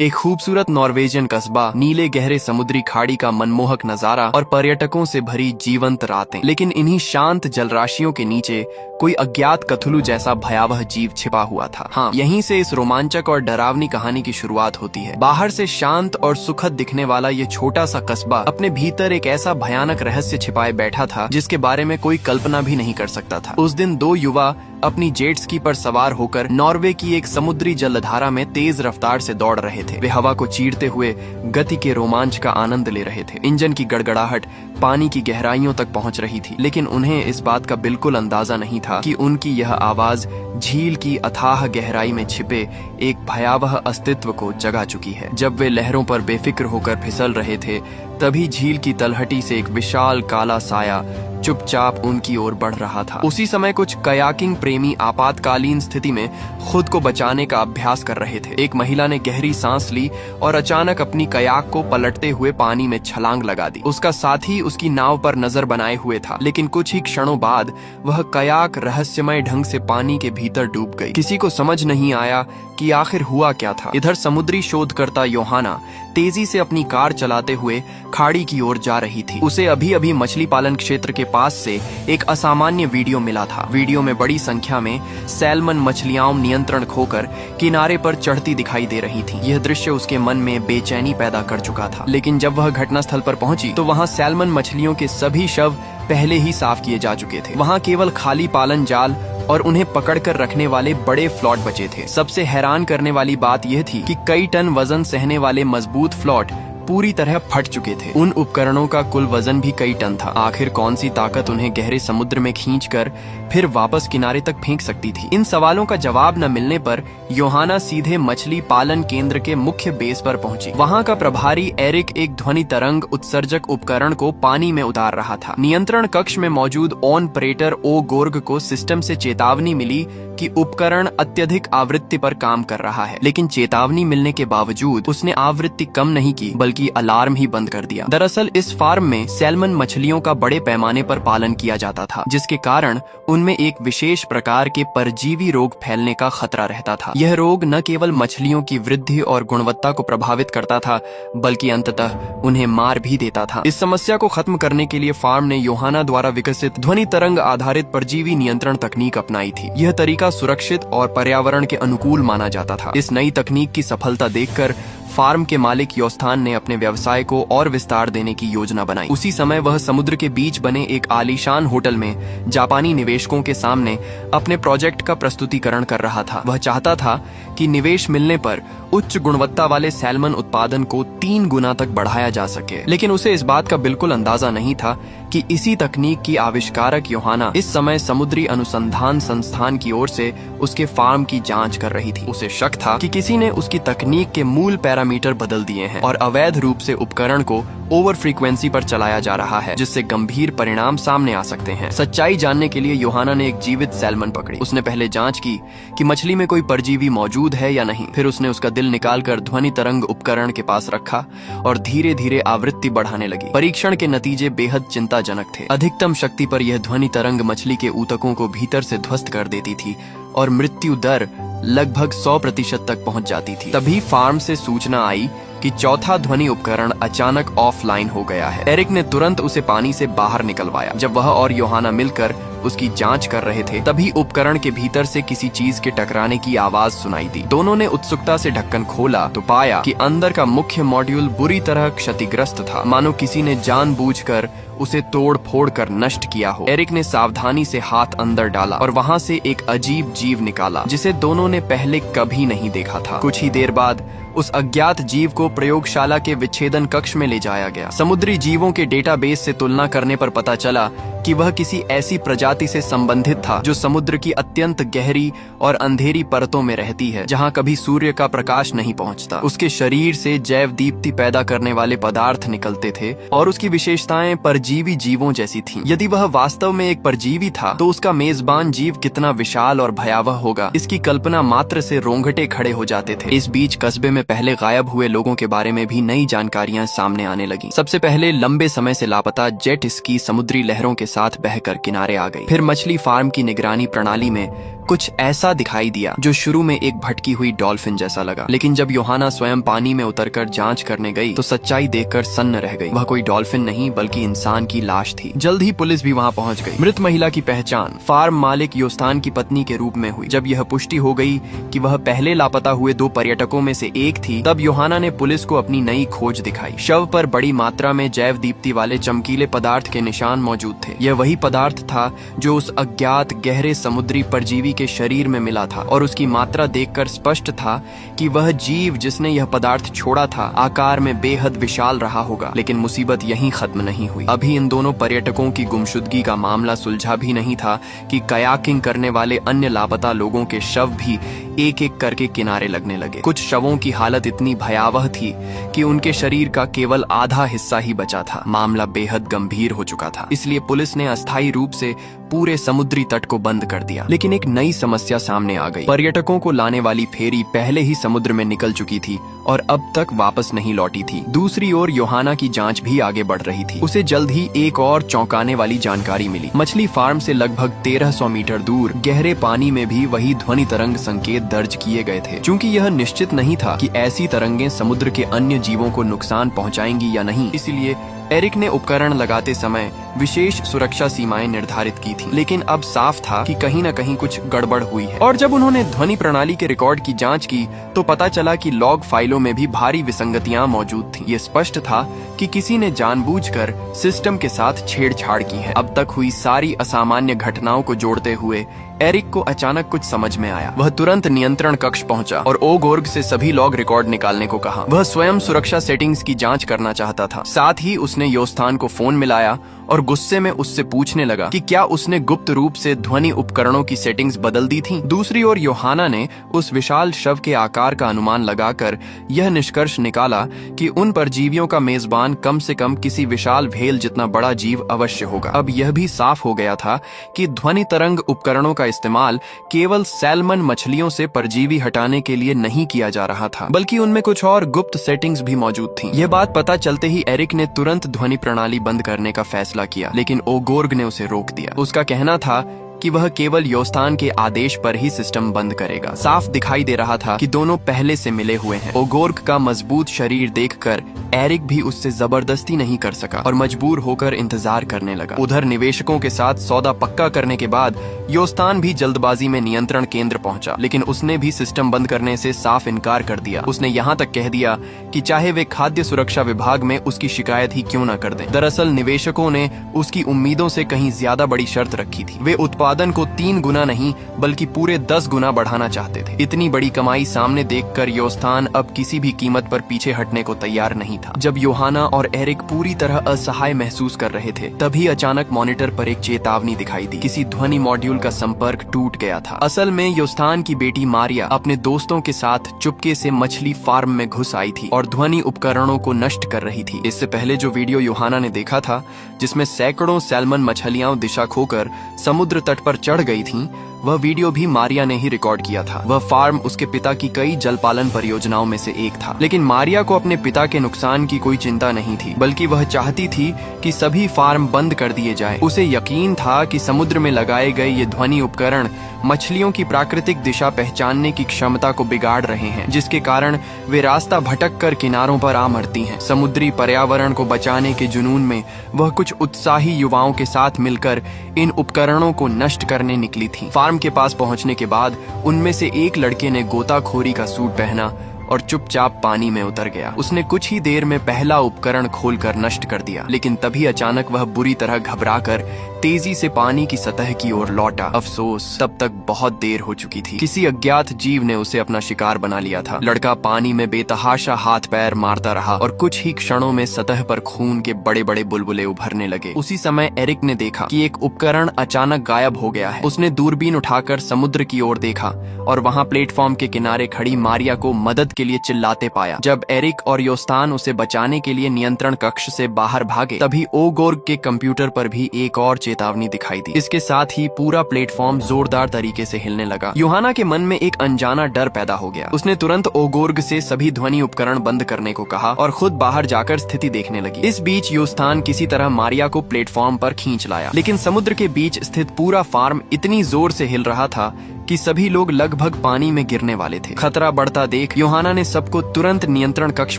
एक खूबसूरत नॉर्वेजियन कस्बा, नीले गहरे समुद्री खाड़ी का मनमोहक नजारा और पर्यटकों से भरी जीवंत रातें। लेकिन इन्हीं शांत जलराशियों के नीचे कोई अज्ञात कथुलू जैसा भयावह जीव छिपा हुआ था। हाँ, यहीं से इस रोमांचक और डरावनी कहानी की शुरुआत होती है। बाहर से शांत और सुखद दिखने वाला ये छोटा सा कस्बा अपने भीतर एक ऐसा भयानक रहस्य छिपाए बैठा था जिसके बारे में कोई कल्पना भी नहीं कर सकता था। उस दिन दो युवा अपनी जेट स्की पर सवार होकर नॉर्वे की एक समुद्री जलधारा में तेज रफ्तार से दौड़ रहे थे। वे हवा को चीरते हुए गति के रोमांच का आनंद ले रहे थे। इंजन की गड़गड़ाहट पानी की गहराइयों तक पहुंच रही थी, लेकिन उन्हें इस बात का बिल्कुल अंदाजा नहीं था कि उनकी यह आवाज झील की अथाह गहराई में छिपे एक भयावह अस्तित्व को जगा चुकी है। जब वे लहरों पर बेफिक्र होकर फिसल रहे थे, तभी झील की तलहटी से एक विशाल काला साया चुपचाप उनकी ओर बढ़ रहा था। उसी समय कुछ कयाकिंग प्रेमी आपातकालीन स्थिति में खुद को बचाने का अभ्यास कर रहे थे। एक महिला ने गहरी सांस ली और अचानक अपनी कयाक को पलटते हुए पानी में छलांग लगा दी। उसका साथी उसकी नाव पर नजर बनाए हुए था, लेकिन कुछ ही क्षणों बाद वह कयाक रहस्यमय ढंग से पानी के भीतर डूब गई। किसी को समझ नहीं आया कि आखिर हुआ क्या था। इधर समुद्री शोधकर्ता योहाना तेजी से अपनी कार चलाते हुए खाड़ी की ओर जा रही थी। उसे अभी अभी मछली पालन क्षेत्र के पास से एक असामान्य वीडियो मिला था। वीडियो में बड़ी संख्या में सैल्मन मछलियां नियंत्रण खोकर किनारे पर चढ़ती दिखाई दे रही थी। यह दृश्य उसके मन में बेचैनी पैदा कर चुका था। लेकिन जब वह घटनास्थल पर पहुंची तो वहां सैल्मन मछलियों के सभी शव पहले ही साफ किए जा चुके थे। वहां केवल खाली पालन जाल और उन्हें पकड़कर रखने वाले बड़े फ्लॉट बचे थे। सबसे हैरान करने वाली बात यह थी कि कई टन वजन सहने वाले मजबूत फ्लॉट पूरी तरह फट चुके थे। उन उपकरणों का कुल वजन भी कई टन था। आखिर कौन सी ताकत उन्हें गहरे समुद्र में खींचकर फिर वापस किनारे तक फेंक सकती थी? इन सवालों का जवाब न मिलने पर योहाना सीधे मछली पालन केंद्र के मुख्य बेस पर पहुंची। वहां का प्रभारी एरिक एक ध्वनि तरंग उत्सर्जक उपकरण को पानी में उतार रहा था। नियंत्रण कक्ष में मौजूद ऑपरेटर ओ गोर्ग को सिस्टम से चेतावनी मिली कि उपकरण अत्यधिक आवृत्ति पर काम कर रहा है, लेकिन चेतावनी मिलने के बावजूद उसने आवृत्ति कम नहीं की बल्कि अलार्म ही बंद कर दिया। दरअसल इस फार्म में सैल्मन मछलियों का बड़े पैमाने पर पालन किया जाता था, जिसके कारण उनमें एक विशेष प्रकार के परजीवी रोग फैलने का खतरा रहता था। यह रोग न केवल मछलियों की वृद्धि और गुणवत्ता को प्रभावित करता था, बल्कि अंततः उन्हें मार भी देता था। इस समस्या को खत्म करने के लिए फार्म ने योहाना द्वारा विकसित ध्वनि तरंग आधारित परजीवी नियंत्रण तकनीक अपनाई थी। यह तरीका सुरक्षित और पर्यावरण के अनुकूल माना जाता था। इस नई तकनीक की सफलता देखकर फार्म के मालिक योस्थान ने अपने व्यवसाय को और विस्तार देने की योजना बनाई। उसी समय वह समुद्र के बीच बने एक आलीशान होटल में जापानी निवेशकों के सामने अपने प्रोजेक्ट का प्रस्तुतिकरण कर रहा था। वह चाहता था कि निवेश मिलने पर उच्च गुणवत्ता वाले सैल्मन उत्पादन को 3 गुना तक बढ़ाया जा सके। लेकिन उसे इस बात का बिल्कुल अंदाजा नहीं था कि इसी तकनीक की आविष्कारक योहाना इस समय समुद्री अनुसंधान संस्थान की ओर से उसके फार्म की जांच कर रही थी। उसे शक था कि किसी ने उसकी तकनीक के मूल पैरामीटर बदल दिए हैं और अवैध रूप से उपकरण को ओवर फ्रीक्वेंसी पर चलाया जा रहा है, जिससे गंभीर परिणाम सामने आ सकते हैं। सच्चाई जानने के लिए योहाना ने एक जीवित सैल्मन पकड़ी। उसने पहले जांच की कि मछली में कोई परजीवी मौजूद है या नहीं। फिर उसने उसका दिल निकालकर ध्वनि तरंग उपकरण के पास रखा और धीरे धीरे आवृत्ति बढ़ाने लगी। परीक्षण के नतीजे बेहद चिंताजनक थे। अधिकतम शक्ति पर यह ध्वनि तरंग मछली के ऊतकों को भीतर से ध्वस्त कर देती थी और मृत्यु दर लगभग 100% तक पहुंच जाती थी। तभी फार्म से सूचना आई कि चौथा ध्वनि उपकरण अचानक ऑफलाइन हो गया है। एरिक ने तुरंत उसे पानी से बाहर निकलवाया। जब वह और योहाना मिलकर उसकी जांच कर रहे थे, तभी उपकरण के भीतर से किसी चीज के टकराने की आवाज सुनाई दी। दोनों ने उत्सुकता से ढक्कन खोला तो पाया कि अंदर का मुख्य मॉड्यूल बुरी तरह क्षतिग्रस्त था, मानो किसी ने जानबूझकर उसे तोड़ फोड़ कर नष्ट किया हो। एरिक ने सावधानी से हाथ अंदर डाला और वहां से एक अजीब जीव निकाला, जिसे दोनों ने पहले कभी नहीं देखा था। कुछ ही देर बाद उस अज्ञात जीव को प्रयोगशाला के विच्छेदन कक्ष में ले जाया गया। समुद्री जीवों के डेटाबेस से तुलना करने पर पता चला कि वह किसी ऐसी प्रजाति से संबंधित था जो समुद्र की अत्यंत गहरी और अंधेरी परतों में रहती है, जहां कभी सूर्य का प्रकाश नहीं पहुंचता। उसके शरीर से जैव दीप्ति पैदा करने वाले पदार्थ निकलते थे और उसकी विशेषताएं परजीवी जीवों जैसी थीं। यदि वह वास्तव में एक परजीवी था तो उसका मेजबान जीव कितना विशाल और भयावह होगा, इसकी कल्पना मात्र से रोंगटे खड़े हो जाते थे। इस बीच कस्बे में पहले गायब हुए लोगों के बारे में भी नई जानकारियां सामने आने लगी। सबसे पहले लंबे समय से लापता जेट स्की समुद्री लहरों के साथ बहकर किनारे आ गई। फिर मछली फार्म की निगरानी प्रणाली में कुछ ऐसा दिखाई दिया जो शुरू में एक भटकी हुई डॉल्फिन जैसा लगा, लेकिन जब यूहाना स्वयं पानी में उतरकर जांच करने गई तो सच्चाई देखकर सन्न रह गई। वह कोई डॉल्फिन नहीं बल्कि इंसान की लाश थी। जल्द ही पुलिस भी वहां पहुंच गई। मृत महिला की पहचान फार्म मालिक योस्तान की पत्नी के रूप में हुई। जब यह पुष्टि हो गई कि वह पहले लापता हुए 2 पर्यटकों में से एक थी, तब यूहाना ने पुलिस को अपनी नई खोज दिखाई। शव पर बड़ी मात्रा में जैव दीप्ति वाले चमकीले पदार्थ के निशान मौजूद थे। यह वही पदार्थ था जो उस अज्ञात गहरे समुद्री परजीवी के शरीर में मिला था, और उसकी मात्रा देखकर स्पष्ट था कि वह जीव जिसने यह पदार्थ छोड़ा था आकार में बेहद विशाल रहा होगा। लेकिन मुसीबत यहीं खत्म नहीं हुई। अभी इन दोनों पर्यटकों की गुमशुदगी का मामला सुलझा भी नहीं था कि कयाकिंग करने वाले अन्य लापता लोगों के शव भी एक एक करके किनारे लगने लगे। कुछ शवों की हालत इतनी भयावह थी कि उनके शरीर का केवल आधा हिस्सा ही बचा था। मामला बेहद गंभीर हो चुका था, इसलिए पुलिस ने अस्थायी रूप से पूरे समुद्री तट को बंद कर दिया। लेकिन एक नई समस्या सामने आ गई। पर्यटकों को लाने वाली फेरी पहले ही समुद्र में निकल चुकी थी और अब तक वापस नहीं लौटी थी। दूसरी ओर यूहाना की जांच भी आगे बढ़ रही थी। उसे जल्द ही एक और चौंकाने वाली जानकारी मिली। मछली फार्म से लगभग 1300 मीटर दूर गहरे पानी में भी वही ध्वनि तरंग संकेत दर्ज किए गए थे। चूंकि यह निश्चित नहीं था कि ऐसी तरंगें समुद्र के अन्य जीवों को नुकसान पहुंचाएंगी या नहीं, इसलिए एरिक ने उपकरण लगाते समय विशेष सुरक्षा सीमाएं निर्धारित की थी। लेकिन अब साफ था कि कहीं न कहीं कुछ गड़बड़ हुई है। और जब उन्होंने ध्वनि प्रणाली के रिकॉर्ड की जांच की तो पता चला कि लॉग फाइलों में भी भारी विसंगतियां मौजूद थीं। ये स्पष्ट था कि किसी ने जानबूझकर सिस्टम के साथ छेड़छाड़ की है। अब तक हुई सारी असामान्य घटनाओं को जोड़ते हुए एरिक को अचानक कुछ समझ में आया। वह तुरंत नियंत्रण कक्ष पहुंचा और ओगोर्ग से सभी लॉग रिकॉर्ड निकालने को कहा। वह स्वयं सुरक्षा सेटिंग्स की जांच करना चाहता था। साथ ही उसने योस्तान को फोन मिलाया और गुस्से में उससे पूछने लगा कि क्या उसने गुप्त रूप से ध्वनि उपकरणों की सेटिंग्स बदल दी थीं। दूसरी ओर यूहाना ने उस विशाल शव के आकार का अनुमान लगाकर यह निष्कर्ष निकाला कि उन परजीवियों का मेजबान कम से कम किसी विशाल व्हेल जितना बड़ा जीव अवश्य होगा। अब यह भी साफ हो गया था कि ध्वनि तरंग उपकरणों का इस्तेमाल केवल सैल्मन मछलियों से परजीवी हटाने के लिए नहीं किया जा रहा था, बल्कि उनमें कुछ और गुप्त सेटिंग्स भी मौजूद थीं। यह बात पता चलते ही एरिक ने तुरंत ध्वनि प्रणाली बंद करने का फैसला किया, लेकिन ओगोर्ग ने उसे रोक दिया। उसका कहना था कि वह केवल योस्तान के आदेश पर ही सिस्टम बंद करेगा। साफ दिखाई दे रहा था कि दोनों पहले से मिले हुए हैं। ओगोर्ग का मजबूत शरीर देखकर एरिक भी उससे जबरदस्ती नहीं कर सका और मजबूर होकर इंतजार करने लगा। उधर निवेशकों के साथ सौदा पक्का करने के बाद योस्तान भी जल्दबाजी में नियंत्रण केंद्र पहुंचा, लेकिन उसने भी सिस्टम बंद करने से साफ इनकार कर दिया। उसने यहाँ तक कह दिया कि चाहे वे खाद्य सुरक्षा विभाग में उसकी शिकायत ही क्यों न कर दें। दरअसल निवेशकों ने उसकी उम्मीदों से कहीं ज्यादा बड़ी शर्त रखी थी। वे उत्पादन को 3 गुना नहीं बल्कि पूरे 10 गुना बढ़ाना चाहते थे। इतनी बड़ी कमाई सामने देखकर योस्तान अब किसी भी कीमत पर पीछे हटने को तैयार नहीं था। जब यूहाना और एरिक पूरी तरह असहाय महसूस कर रहे थे, तभी अचानक मॉनिटर पर एक चेतावनी दिखाई दी। किसी ध्वनि मॉड्यूल का संपर्क टूट गया था। असल में योस्तान की बेटी मारिया अपने दोस्तों के साथ चुपके से मछली फार्म में घुस आई थी और ध्वनि उपकरणों को नष्ट कर रही थी। इससे पहले जो वीडियो यूहाना ने देखा था, जिसमें सैकड़ों सैल्मन मछलियां दिशा खोकर समुद्र तट पर चढ़ गई थीं, वह वीडियो भी मारिया ने ही रिकॉर्ड किया था। वह फार्म उसके पिता की कई जलपालन परियोजनाओं में से एक था। लेकिन मारिया को अपने पिता के नुकसान की कोई चिंता नहीं थी, बल्कि वह चाहती थी कि सभी फार्म बंद कर दिए जाएं। उसे यकीन था कि समुद्र में लगाए गए ये ध्वनि उपकरण मछलियों की प्राकृतिक दिशा पहचानने की क्षमता को बिगाड़ रहे हैं, जिसके कारण वे रास्ता भटक कर किनारों पर आ मरती हैं। समुद्री पर्यावरण को बचाने के जुनून में वह कुछ उत्साही युवाओं के साथ मिलकर इन उपकरणों को नष्ट करने निकली थी। फार्म के पास पहुंचने के बाद उनमें से एक लड़के ने गोताखोरी का सूट पहना और चुपचाप पानी में उतर गया। उसने कुछ ही देर में पहला उपकरण खोलकर नष्ट कर दिया, लेकिन तभी अचानक वह बुरी तरह घबराकर तेजी से पानी की सतह की ओर लौटा। अफसोस, तब तक बहुत देर हो चुकी थी। किसी अज्ञात जीव ने उसे अपना शिकार बना लिया था। लड़का पानी में बेतहाशा हाथ पैर मारता रहा और कुछ ही क्षणों में सतह पर खून के बड़े बड़े बुलबुले उभरने लगे। उसी समय एरिक ने देखा कि एक उपकरण अचानक गायब हो गया है। उसने दूरबीन उठाकर समुद्र की ओर देखा और वहां प्लेटफॉर्म के किनारे खड़ी मारिया को मदद के लिए चिल्लाते पाया। जब एरिक और योस्तान उसे बचाने के लिए नियंत्रण कक्ष से बाहर भागे, तभी ओगोर्ग के कंप्यूटर पर भी एक और चेतावनी दिखाई दी। इसके साथ ही पूरा प्लेटफॉर्म जोरदार तरीके से हिलने लगा। यूहाना के मन में एक अनजाना डर पैदा हो गया। उसने तुरंत ओगोर्ग से सभी ध्वनि उपकरण बंद करने को कहा और खुद बाहर जाकर स्थिति देखने लगी। इस बीच योस्तान किसी तरह मारिया को प्लेटफॉर्म पर खींच लाया, लेकिन समुद्र के बीच स्थित पूरा फार्म इतनी जोर से हिल रहा था कि सभी लोग लगभग पानी में गिरने वाले थे। खतरा बढ़ता देख यूहाना ने सबको तुरंत नियंत्रण कक्ष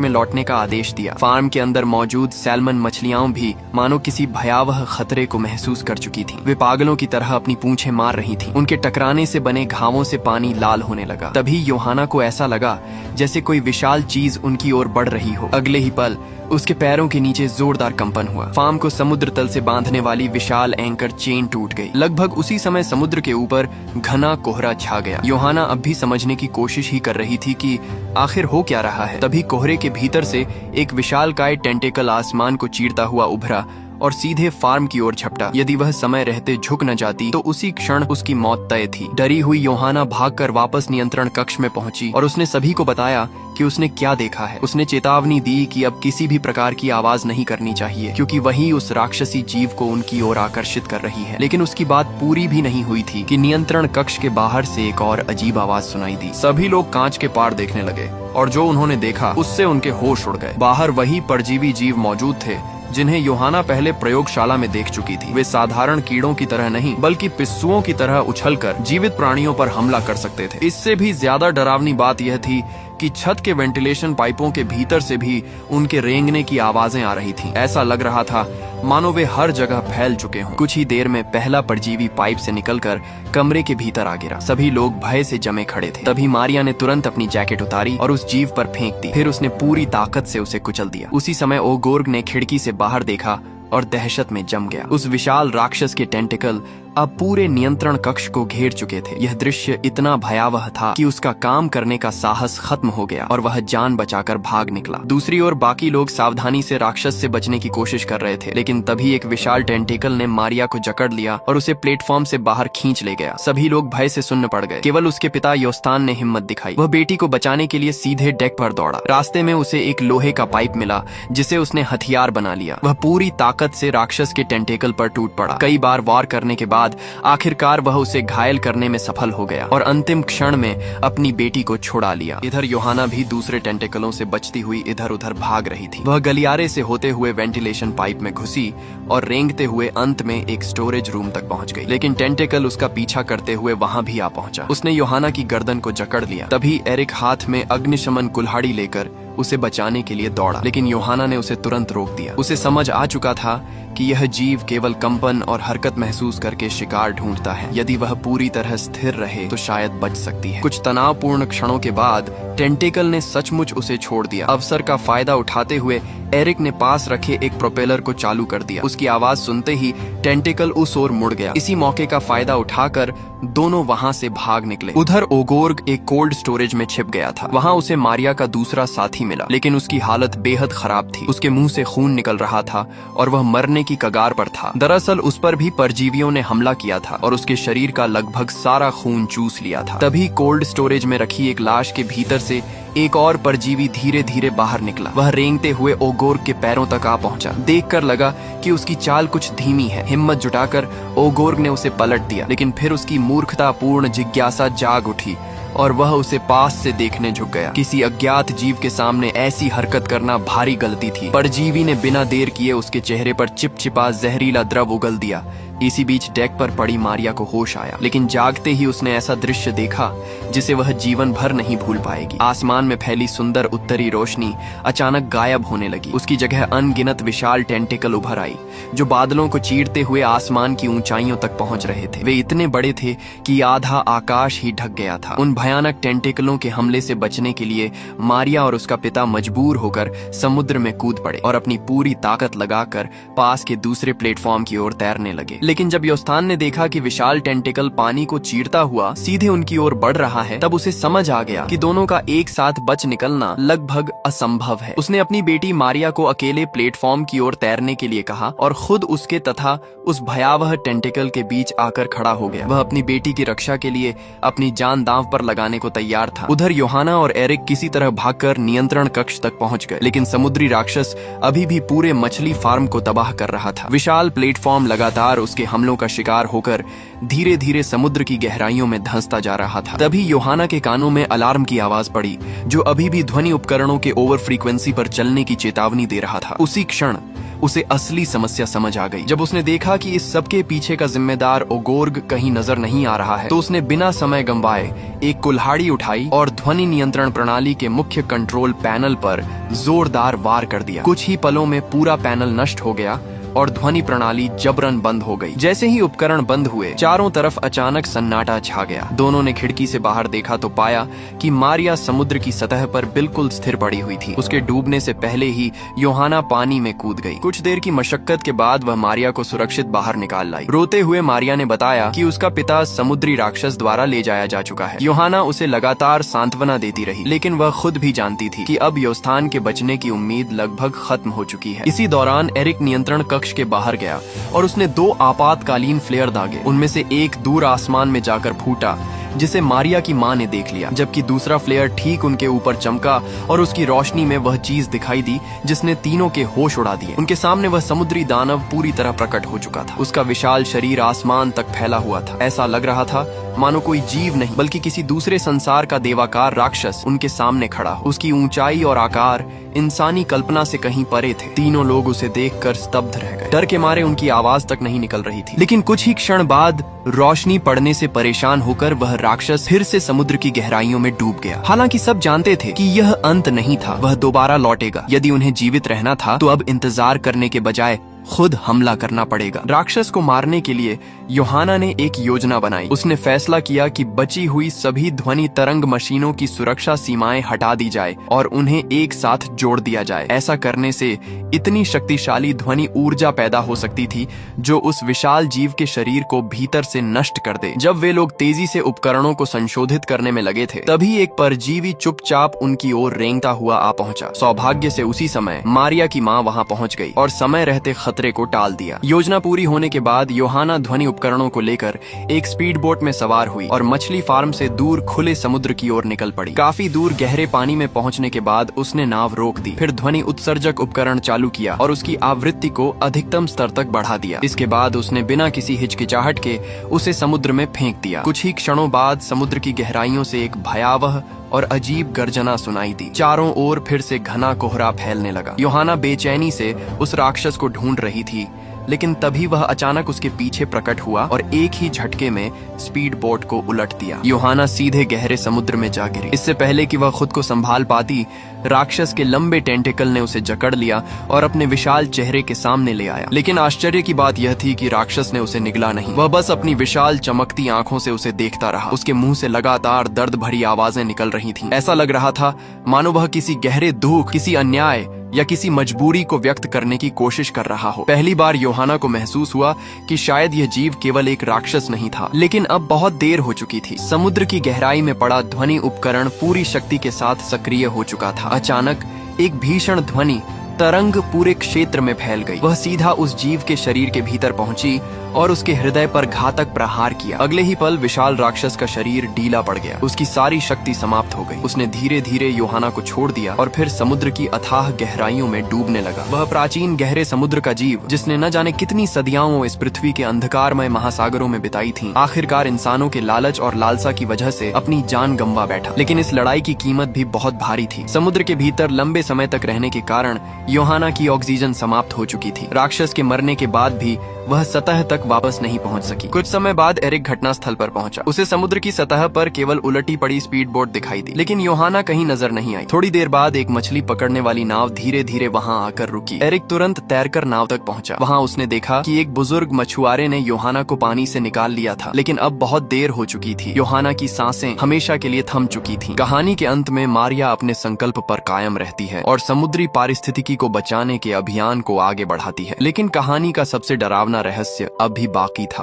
में लौटने का आदेश दिया। फार्म के अंदर मौजूद सैल्मन मछलियां भी मानो किसी भयावह खतरे को महसूस कर चुकी थीं। वे पागलों की तरह अपनी पूंछें मार रही थीं। उनके टकराने से बने घावों से पानी लाल होने लगा। तभी यूहाना को ऐसा लगा जैसे कोई विशाल चीज उनकी ओर बढ़ रही हो। अगले ही पल उसके पैरों के नीचे जोरदार कंपन हुआ। फार्म को समुद्र तल से बांधने वाली विशाल एंकर चेन टूट गई। लगभग उसी समय समुद्र के ऊपर घना कोहरा छा गया। यूहाना अब भी समझने की कोशिश ही कर रही थी कि आखिर हो क्या रहा है। तभी कोहरे के भीतर से एक विशालकाय टेंटेकल आसमान को चीरता हुआ उभरा और सीधे फार्म की ओर झपटा। यदि वह समय रहते झुक न जाती तो उसी क्षण उसकी मौत तय थी। डरी हुई यूहाना भागकर वापस नियंत्रण कक्ष में पहुंची और उसने सभी को बताया कि उसने क्या देखा है। उसने चेतावनी दी कि अब किसी भी प्रकार की आवाज नहीं करनी चाहिए, क्योंकि वही उस राक्षसी जीव को उनकी ओर आकर्षित कर रही है। लेकिन उसकी बात पूरी भी नहीं हुई थी कि नियंत्रण कक्ष के बाहर से एक और अजीब आवाज सुनाई दी। सभी लोग कांच के पार देखने लगे और जो उन्होंने देखा उससे उनके होश उड़ गए। बाहर वही परजीवी जीव मौजूद थे जिन्हें यूहाना पहले प्रयोगशाला में देख चुकी थी। वे साधारण कीड़ों की तरह नहीं बल्कि पिस्सुओं की तरह उछलकर जीवित प्राणियों पर हमला कर सकते थे। इससे भी ज्यादा डरावनी बात यह थी कि छत के वेंटिलेशन पाइपों के भीतर से भी उनके रेंगने की आवाजें आ रही थीं। ऐसा लग रहा था मानो वे हर जगह फैल चुके हों। कुछ ही देर में पहला परजीवी पाइप से निकलकर कमरे के भीतर आ गिरा। सभी लोग भय से जमे खड़े थे। तभी मारिया ने तुरंत अपनी जैकेट उतारी और उस जीव पर फेंक दी। फिर उसने पूरी ताकत से उसे कुचल दिया। उसी समय ओगोर्ग ने खिड़की से बाहर देखा और दहशत में जम गया। उस विशाल राक्षस के टेंटिकल अब पूरे नियंत्रण कक्ष को घेर चुके थे। यह दृश्य इतना भयावह था कि उसका काम करने का साहस खत्म हो गया और वह जान बचाकर भाग निकला। दूसरी ओर बाकी लोग सावधानी से राक्षस से बचने की कोशिश कर रहे थे, लेकिन तभी एक विशाल टेंटिकल ने मारिया को जकड़ लिया और उसे प्लेटफॉर्म से बाहर खींच ले गया। सभी लोग भय से सुन्न पड़ गए। केवल उसके पिता योस्तान ने हिम्मत दिखाई। वह बेटी को बचाने के लिए सीधे डेक पर दौड़ा। रास्ते में उसे एक लोहे का पाइप मिला जिसे उसने हथियार बना लिया। वह पूरी ताकत से राक्षस के टेंटिकल पर टूट पड़ा। कई बार वार करने के बाद आखिरकार वह उसे घायल करने में सफल हो गया और अंतिम क्षण में अपनी बेटी को छुड़ा लिया। इधर यूहाना भी दूसरे टेंटिकलों से बचती हुई इधर उधर भाग रही थी। वह गलियारे से होते हुए वेंटिलेशन पाइप में घुसी और रेंगते हुए अंत में एक स्टोरेज रूम तक पहुंच गई। लेकिन टेंटिकल उसका पीछा करते हुए वहां भी आ पहुंचा। उसने यूहाना की गर्दन को जकड़ लिया। तभी एरिक हाथ में अग्निशमन कुल्हाड़ी लेकर उसे बचाने के लिए दौड़ा, लेकिन यूहाना ने उसे तुरंत रोक दिया। उसे समझ आ चुका था कि यह जीव केवल कंपन और हरकत महसूस करके शिकार ढूंढता है। यदि वह पूरी तरह स्थिर रहे तो शायद बच सकती है। कुछ तनावपूर्ण क्षणों के बाद टेंटिकल ने सचमुच उसे छोड़ दिया। अवसर का फायदा उठाते हुए एरिक ने पास रखे एक प्रोपेलर को चालू कर दिया। उसकी आवाज सुनते ही टेंटिकल उस ओर मुड़ गया। इसी मौके का फायदा उठाकर दोनों वहां से भाग निकले। उधर ओगोर्ग एक कोल्ड स्टोरेज में छिप गया था। वहां उसे मारिया का दूसरा साथी मिला, लेकिन उसकी हालत बेहद खराब थी। उसके मुंह से खून निकल रहा था और वह मरने की कगार पर था। दरअसल उस पर भी परजीवियों ने हमला किया था और उसके शरीर का लगभग सारा खून चूस लिया था। तभी कोल्ड स्टोरेज में रखी एक लाश के भीतर से एक और परजीवी धीरे धीरे बाहर निकला। वह रेंगते हुए ओगोर्ग के पैरों तक आ पहुंचा। देखकर लगा कि उसकी चाल कुछ धीमी है। हिम्मत जुटाकर ओगोर्ग ने उसे पलट दिया, लेकिन फिर उसकी मूर्खतापूर्ण जिज्ञासा जाग उठी और वह उसे पास से देखने झुक गया। किसी अज्ञात जीव के सामने ऐसी हरकत करना भारी गलती थी। परजीवी ने बिना देर किए उसके चेहरे पर चिपचिपा जहरीला द्रव उगल दिया। इसी बीच डेक पर पड़ी मारिया को होश आया, लेकिन जागते ही उसने ऐसा दृश्य देखा जिसे वह जीवन भर नहीं भूल पाएगी। आसमान में फैली सुंदर उत्तरी रोशनी अचानक गायब होने लगी। उसकी जगह अनगिनत विशाल टेंटिकल उभर आई जो बादलों को चीरते हुए आसमान की ऊंचाइयों तक पहुंच रहे थे। वे इतने बड़े थे कि आधा आकाश ही ढक गया था। उन भयानक टेंटिकलों के हमले से बचने के लिए मारिया और उसका पिता मजबूर होकर समुद्र में कूद पड़े और अपनी पूरी ताकत लगाकर पास के दूसरे प्लेटफॉर्म की ओर तैरने लगे। लेकिन जब योस्तान ने देखा कि विशाल टेंटिकल पानी को चीरता हुआ सीधे उनकी ओर बढ़ रहा है, तब उसे समझ आ गया कि दोनों का एक साथ बच निकलना लगभग असंभव है। उसने अपनी बेटी मारिया को अकेले प्लेटफॉर्म की ओर तैरने के लिए कहा और खुद उसके तथा उस भयावह टेंटिकल के बीच आकर खड़ा हो गया। वह अपनी बेटी की रक्षा के लिए अपनी जान दांव पर लगाने को तैयार था। उधर यूहाना और एरिक किसी तरह भागकर नियंत्रण कक्ष तक पहुंच गए, लेकिन समुद्री राक्षस अभी भी पूरे मछली फार्म को तबाह कर रहा था। विशाल प्लेटफॉर्म लगातार उसके उसके हमलों का शिकार होकर धीरे धीरे समुद्र की गहराइयों में धंसता जा रहा था। तभी योहाना के कानों में अलार्म की आवाज पड़ी, जो अभी भी ध्वनि उपकरणों के ओवर फ्रीक्वेंसी पर चलने की चेतावनी दे रहा था। उसी क्षण उसे असली समस्या समझ आ गई। जब उसने देखा कि इस सबके पीछे का जिम्मेदार ओगोर्ग कहीं नजर नहीं आ रहा है, तो उसने बिना समय गंवाए एक कुल्हाड़ी उठाई और ध्वनि नियंत्रण प्रणाली के मुख्य कंट्रोल पैनल पर जोरदार वार कर दिया। कुछ ही पलों में पूरा पैनल नष्ट हो गया और ध्वनि प्रणाली जबरन बंद हो गई। जैसे ही उपकरण बंद हुए, चारों तरफ अचानक सन्नाटा छा गया। दोनों ने खिड़की से बाहर देखा तो पाया कि मारिया समुद्र की सतह पर बिल्कुल स्थिर पड़ी हुई थी। उसके डूबने से पहले ही योहाना पानी में कूद गई। कुछ देर की मशक्कत के बाद वह मारिया को सुरक्षित बाहर निकाल लाई। रोते हुए मारिया ने बताया कि उसका पिता समुद्री राक्षस द्वारा ले जाया जा चुका है। योहाना उसे लगातार सांत्वना देती रही, लेकिन वह खुद भी जानती थी कि अब योस्थान के बचने की उम्मीद लगभग खत्म हो चुकी है। इसी दौरान एरिक नियंत्रण कक्ष के बाहर गया और उसने 2 आपातकालीन फ्लेयर दागे। उनमें से एक दूर आसमान में जाकर फूटा, जिसे मारिया की मां ने देख लिया, जबकि दूसरा फ्लेयर ठीक उनके ऊपर चमका और उसकी रोशनी में वह चीज दिखाई दी जिसने तीनों के होश उड़ा दिए। उनके सामने वह समुद्री दानव पूरी तरह प्रकट हो चुका था। उसका विशाल शरीर आसमान तक फैला हुआ था। ऐसा लग रहा था मानो कोई जीव नहीं बल्कि किसी दूसरे संसार का देवाकार राक्षस उनके सामने खड़ा हो। उसकी ऊंचाई और आकार इंसानी कल्पना से कहीं परे थे। तीनों लोग उसे देखकर स्तब्ध रह गए। डर के मारे उनकी आवाज तक नहीं निकल रही थी। लेकिन कुछ ही क्षण बाद रोशनी पड़ने से परेशान होकर वह राक्षस फिर से समुद्र की गहराइयों में डूब गया। हालांकि सब जानते थे कि यह अंत नहीं था, वह दोबारा लौटेगा। यदि उन्हें जीवित रहना था तो अब इंतजार करने के बजाय खुद हमला करना पड़ेगा। राक्षस को मारने के लिए योहाना ने एक योजना बनाई। उसने फैसला किया कि बची हुई सभी ध्वनि तरंग मशीनों की सुरक्षा सीमाएं हटा दी जाए और उन्हें एक साथ जोड़ दिया जाए। ऐसा करने से इतनी शक्तिशाली ध्वनि ऊर्जा पैदा हो सकती थी जो उस विशाल जीव के शरीर को भीतर से नष्ट कर दे। जब वे लोग तेजी से उपकरणों को संशोधित करने में लगे थे, तभी एक परजीवी चुपचाप उनकी ओर रेंगता हुआ आ पहुंचा। सौभाग्य से उसी समय मारिया की मां वहां पहुंच गई और समय रहते खतरे को टाल दिया। योजना पूरी होने के बाद योहाना ध्वनि उपकरणों को लेकर एक स्पीड बोट में सवार हुई और मछली फार्म से दूर खुले समुद्र की ओर निकल पड़ी। काफी दूर गहरे पानी में पहुंचने के बाद उसने नाव रोक दी। फिर ध्वनि उत्सर्जक उपकरण चालू किया और उसकी आवृत्ति को अधिकतम स्तर तक बढ़ा दिया। इसके बाद उसने बिना किसी हिचकिचाहट के उसे समुद्र में फेंक दिया। कुछ ही क्षणों बाद समुद्र की गहराइयों से एक भयावह और अजीब गर्जना सुनाई दी। चारों ओर फिर से घना कोहरा फैलने लगा। योहाना बेचैनी से उस राक्षस को ढूंढ रही थी, लेकिन तभी वह अचानक उसके पीछे प्रकट हुआ और एक ही झटके में स्पीड बोट को उलट दिया। योहाना सीधे गहरे समुद्र में जा गिरी। इससे पहले कि वह खुद को संभाल पाती, राक्षस के लंबे टेंटिकल ने उसे जकड़ लिया और अपने विशाल चेहरे के सामने ले आया। लेकिन आश्चर्य की बात यह थी कि राक्षस ने उसे निगला नहीं। वह बस अपनी विशाल चमकती आंखों से उसे देखता रहा। उसके मुंह से लगातार दर्द भरी आवाजें निकल रही थीं। ऐसा लग रहा था मानो वह किसी गहरे दुख, किसी अन्याय या किसी मजबूरी को व्यक्त करने की कोशिश कर रहा हो। पहली बार योहाना को महसूस हुआ कि शायद यह जीव केवल एक राक्षस नहीं था, लेकिन अब बहुत देर हो चुकी थी। समुद्र की गहराई में पड़ा ध्वनि उपकरण पूरी शक्ति के साथ सक्रिय हो चुका था। अचानक एक भीषण ध्वनि तरंग पूरे क्षेत्र में फैल गई। वह सीधा उस जीव के शरीर के भीतर पहुंची और उसके हृदय पर घातक प्रहार किया। अगले ही पल विशाल राक्षस का शरीर ढीला पड़ गया। उसकी सारी शक्ति समाप्त हो गई। उसने धीरे धीरे योहाना को छोड़ दिया और फिर समुद्र की अथाह गहराइयों में डूबने लगा। वह प्राचीन गहरे समुद्र का जीव, जिसने न जाने कितनी सदियाओं इस पृथ्वी के अंधकारमय महासागरों में बिताई थी, आखिरकार इंसानों के लालच और लालसा की वजह से अपनी जान गंवा बैठा। लेकिन इस लड़ाई की कीमत भी बहुत भारी थी। समुद्र के भीतर लंबे समय तक रहने के कारण योहाना की ऑक्सीजन समाप्त हो चुकी थी। राक्षस के मरने के बाद भी वह सतह तक वापस नहीं पहुंच सकी। कुछ समय बाद एरिक घटनास्थल पर पहुंचा। उसे समुद्र की सतह पर केवल उलटी पड़ी स्पीड बोट दिखाई दी, लेकिन योहाना कहीं नजर नहीं आई। थोड़ी देर बाद एक मछली पकड़ने वाली नाव धीरे धीरे वहां आकर रुकी। एरिक तुरंत तैरकर नाव तक पहुंचा। वहां उसने देखा कि एक बुजुर्ग मछुआरे ने योहाना को पानी से निकाल लिया था, लेकिन अब बहुत देर हो चुकी थी। योहाना की सांसें हमेशा के लिए थम चुकी थीं। कहानी के अंत में मारिया अपने संकल्प पर कायम रहती है और समुद्री पारिस्थितिकी को बचाने के अभियान को आगे बढ़ाती है। लेकिन कहानी का सबसे डरावना रहस्य अब भी बाकी था।